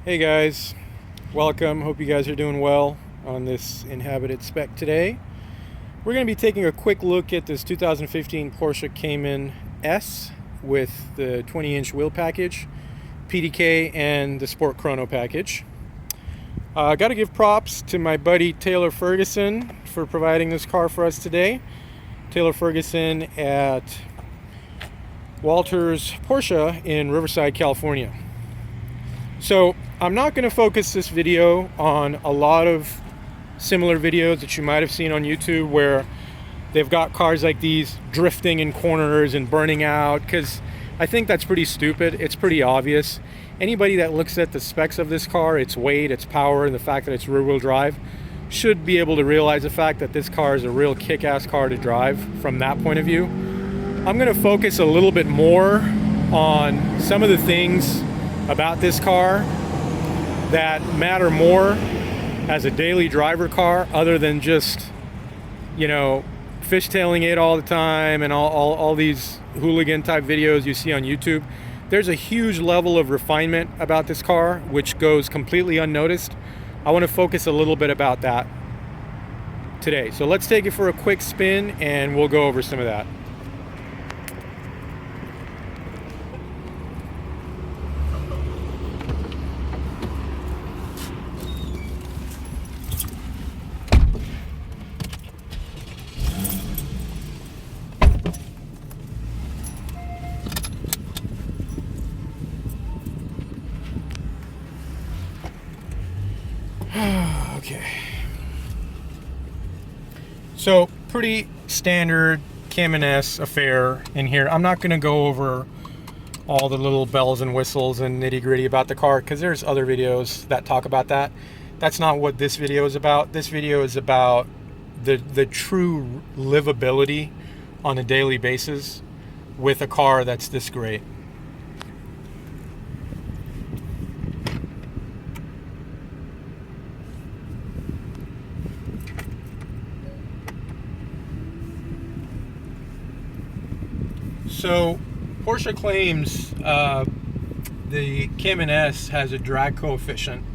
Hey guys, welcome. Hope you guys are doing well on this inhabited spec today. We're going to be taking a quick look at this 2015 Porsche Cayman S with the 20-inch wheel package, PDK, and the Sport Chrono package. I got to give props to my buddy Taylor Ferguson for providing this car for us today. Taylor Ferguson at Walters Porsche in Riverside, California. So I'm not going to focus this video on a lot of similar videos that you might have seen on YouTube where they've got cars like these drifting in corners and burning out, because I think that's pretty stupid. It's pretty obvious. Anybody that looks at the specs of this car, its weight, its power, and the fact that it's rear-wheel drive should be able to realize the fact that this car is a real kick-ass car to drive from that point of view. I'm going to focus a little bit more on some of the things about this car that matter more as a daily driver car, other than just, you know, fishtailing it all the time and all these hooligan type videos you see on YouTube. There's a huge level of refinement about this car which goes completely unnoticed. I want to focus a little bit about that today. So let's take it for a quick spin and we'll go over some of that. Okay, so pretty standard Cayman S affair in here. I'm not going to go over all the little bells and whistles and nitty gritty about the car because there's other videos that talk about that. That's not what this video is about. This video is about the true livability on a daily basis with a car that's this great. So Porsche claims the Cayman S has a drag coefficient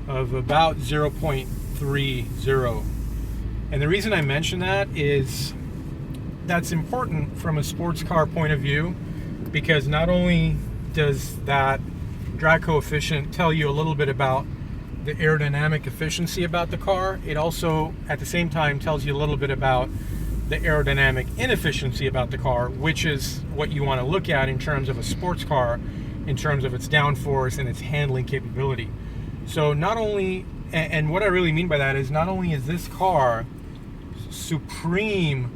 of about 0.30. And the reason I mention that is that's important from a sports car point of view, because not only does that drag coefficient tell you a little bit about the aerodynamic efficiency about the car, it also at the same time tells you a little bit about the aerodynamic inefficiency about the car, which is what you want to look at in terms of a sports car, in terms of its downforce and its handling capability. So not only, and what I really mean by that is, not only is this car supreme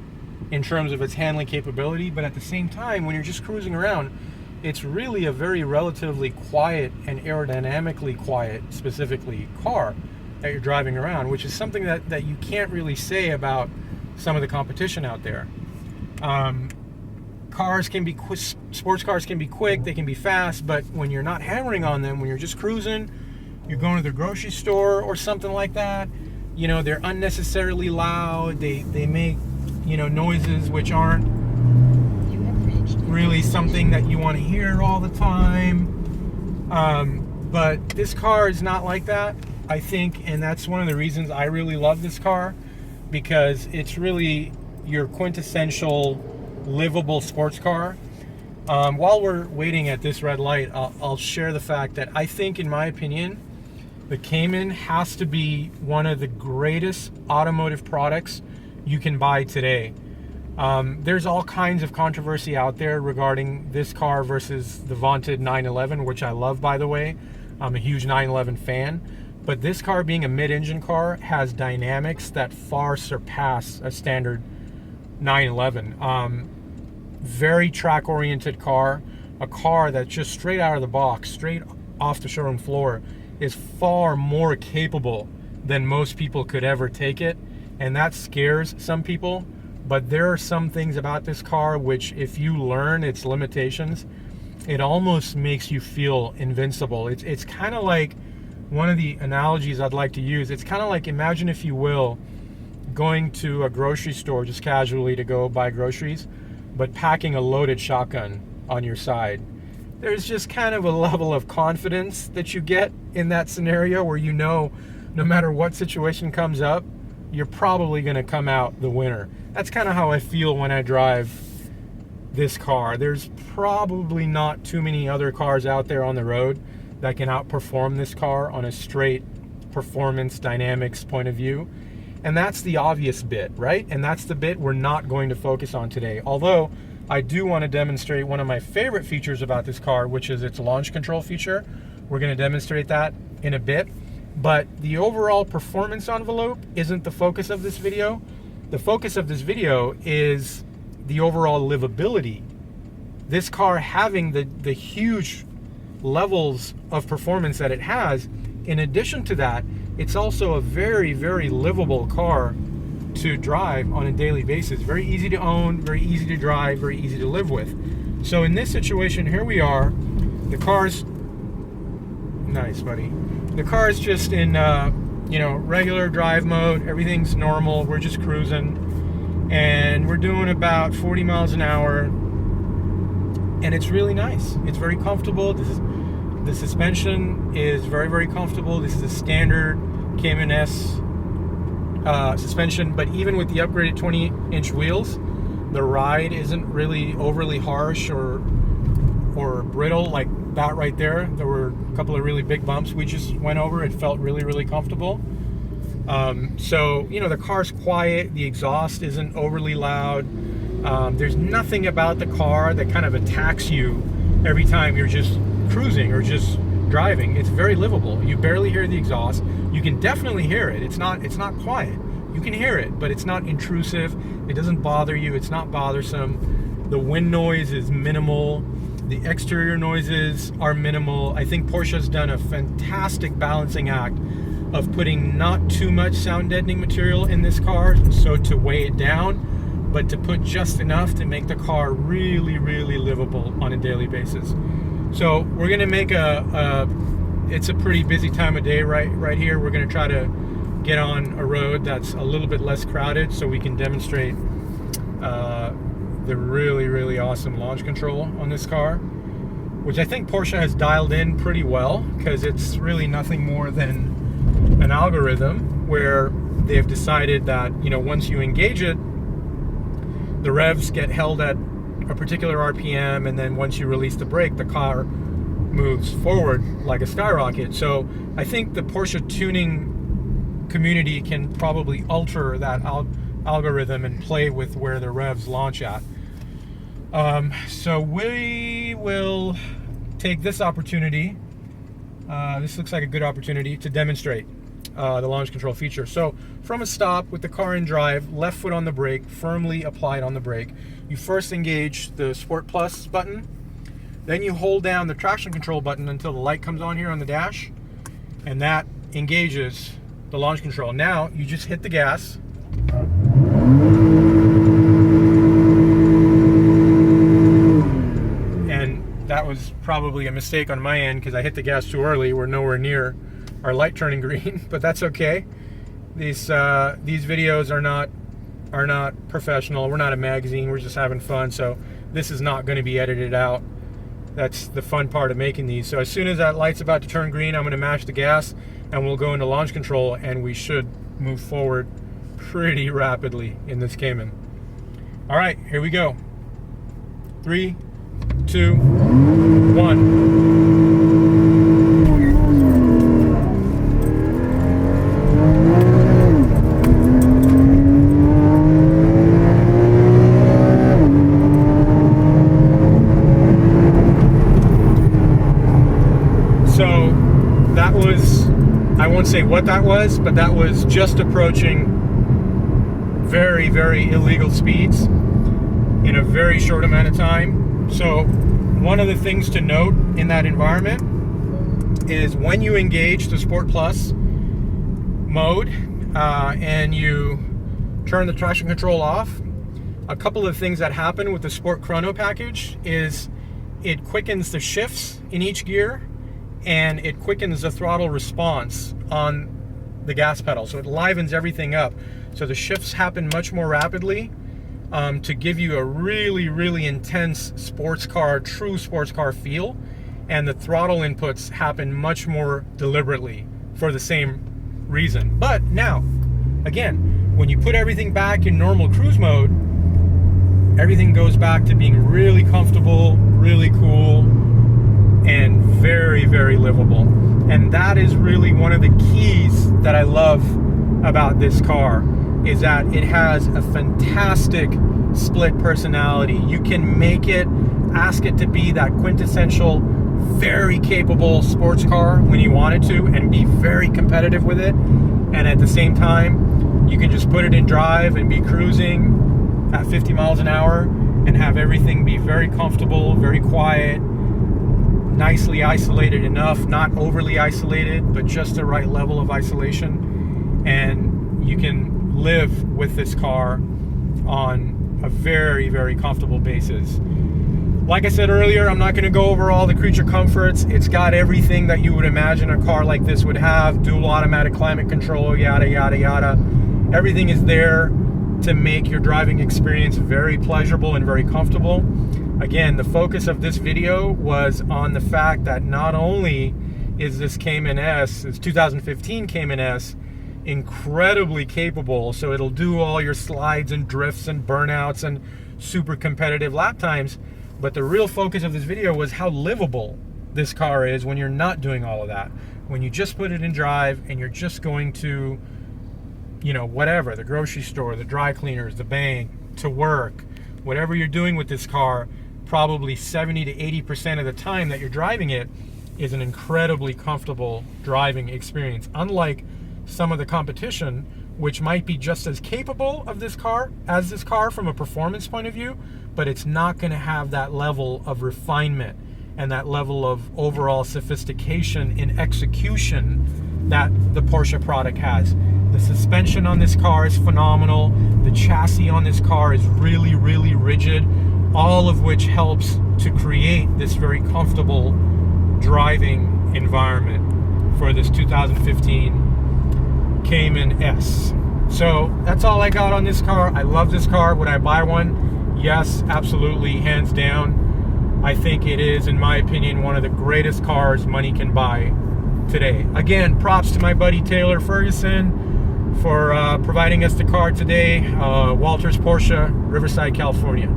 in terms of its handling capability, but at the same time, when you're just cruising around, it's really a very relatively quiet and aerodynamically quiet, specifically, car that you're driving around, which is something that you can't really say about some of the competition out there. Cars can be sports cars can be quick, they can be fast, but when you're not hammering on them, when you're just cruising, you're going to the grocery store or something like that, you know, they're unnecessarily loud. They make, you know, noises which aren't really something that you want to hear all the time. But this car is not like that, I think, and that's one of the reasons I really love this car, because it's really your quintessential livable sports car. While we're waiting at this red light, I'll share the fact that I think, in my opinion, the Cayman has to be one of the greatest automotive products you can buy today. There's all kinds of controversy out there regarding this car versus the vaunted 911, which I love, by the way. I'm a huge 911 fan. But this car, being a mid-engine car, has dynamics that far surpass a standard 911. Very track-oriented car. A car that just straight out of the box, straight off the showroom floor, is far more capable than most people could ever take it. And that scares some people. But there are some things about this car which, if you learn its limitations, it almost makes you feel invincible. It's kind of like, one of the analogies I'd like to use, it's kind of like, imagine, if you will, going to a grocery store just casually to go buy groceries, but packing a loaded shotgun on your side. there's just kind of a level of confidence that you get in that scenario where you know no matter what situation comes up, you're probably going to come out the winner. That's kind of how I feel when I drive this car. There's probably not too many other cars out there on the road that can outperform this car on a straight performance dynamics point of view. And that's the obvious bit, right? And that's the bit we're not going to focus on today. Although I do want to demonstrate one of my favorite features about this car, which is its launch control feature. We're going to demonstrate that in a bit. But the overall performance envelope isn't the focus of this video. The focus of this video is the overall livability. This car having the huge levels of performance that it has, in addition to that, it's also a very, very livable car to drive on a daily basis. Very easy to own, very easy to drive, very easy to live with. So in this situation, here we are. The car's nice, buddy. The car is just in, regular drive mode. Everything's normal. We're just cruising, and we're doing about 40 miles an hour, and it's really nice. It's very comfortable. The suspension is very, very comfortable. This is a standard Cayman S suspension, but even with the upgraded 20-inch wheels, the ride isn't really overly harsh or brittle like that right there. There were a couple of really big bumps we just went over. It felt really, really comfortable. So, the car's quiet. The exhaust isn't overly loud. There's nothing about the car that kind of attacks you every time you're just cruising or just driving. It's very livable. You barely hear the exhaust. You can definitely hear it. It's not quiet. You can hear it, but it's not intrusive. It doesn't bother you. It's not bothersome. The wind noise is minimal. The exterior noises are minimal. I think Porsche's done a fantastic balancing act of putting not too much sound deadening material in this car, so to weigh it down, but to put just enough to make the car really, really livable on a daily basis. So we're gonna make it's a pretty busy time of day right here. We're gonna try to get on a road that's a little bit less crowded so we can demonstrate the really, really awesome launch control on this car, which I think Porsche has dialed in pretty well, because it's really nothing more than an algorithm where they've decided that, once you engage it, the revs get held at a particular RPM, and then once you release the brake, the car moves forward like a skyrocket. So I think the Porsche tuning community can probably alter that algorithm and play with where the revs launch at. So we will take this opportunity. This looks like a good opportunity to demonstrate the launch control feature. So from a stop with the car in drive, left foot on the brake, firmly applied on the brake, you first engage the Sport Plus button, then you hold down the traction control button until the light comes on here on the dash, and that engages the launch control. Now you just hit the gas, and that was probably a mistake on my end because I hit the gas too early. We're nowhere near our light turning green, but that's okay. These videos are not professional. We're not a magazine. We're just having fun. So this is not going to be edited out. That's the fun part of making these. So as soon as that light's about to turn green, I'm going to mash the gas and we'll go into launch control, and we should move forward pretty rapidly in this Cayman. All right, here we go. 3, 2, 1. I won't say what that was, but that was just approaching very, very illegal speeds in a very short amount of time. So one of the things to note in that environment is when you engage the Sport Plus mode and you turn the traction control off, a couple of things that happen with the Sport Chrono package is it quickens the shifts in each gear, and it quickens the throttle response on the gas pedal. So it livens everything up. So the shifts happen much more rapidly to give you a really, really intense sports car, true sports car feel. and the throttle inputs happen much more deliberately for the same reason. But now, again, when you put everything back in normal cruise mode, everything goes back to being really comfortable, really cool, and very, very livable. And that is really one of the keys that I love about this car, is that it has a fantastic split personality. You can make it, ask it to be that quintessential, very capable sports car when you want it to, and be very competitive with it. And at the same time, you can just put it in drive and be cruising at 50 miles an hour and have everything be very comfortable, very quiet, nicely isolated enough, not overly isolated, but just the right level of isolation. And you can live with this car on a very, very comfortable basis. Like I said earlier, I'm not going to go over all the creature comforts. It's got everything that you would imagine a car like this would have. Dual automatic climate control, yada, yada, yada. Everything is there to make your driving experience very pleasurable and very comfortable. Again, the focus of this video was on the fact that not only is this Cayman S, this 2015 Cayman S, incredibly capable, so it'll do all your slides and drifts and burnouts and super competitive lap times, but the real focus of this video was how livable this car is when you're not doing all of that. When you just put it in drive and you're just going to, you know, whatever, the grocery store, the dry cleaners, the bank, to work, whatever you're doing with this car, probably 70 to 80% of the time that you're driving it is an incredibly comfortable driving experience. Unlike some of the competition, which might be just as capable of this car as this car from a performance point of view, but it's not going to have that level of refinement and that level of overall sophistication in execution that the Porsche product has. The suspension on this car is phenomenal. The chassis on this car is really, really rigid, all of which helps to create this very comfortable driving environment for this 2015 Cayman S. So that's all I got on this car. I love this car. Would I buy one? Yes, absolutely, hands down. I think it is, in my opinion, one of the greatest cars money can buy today. Again, props to my buddy Taylor Ferguson for providing us the car today. Walters Porsche, Riverside, California.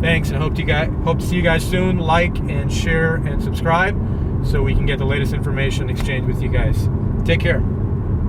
Thanks, and hope to see you guys soon. Like and share and subscribe so we can get the latest information exchanged with you guys. Take care.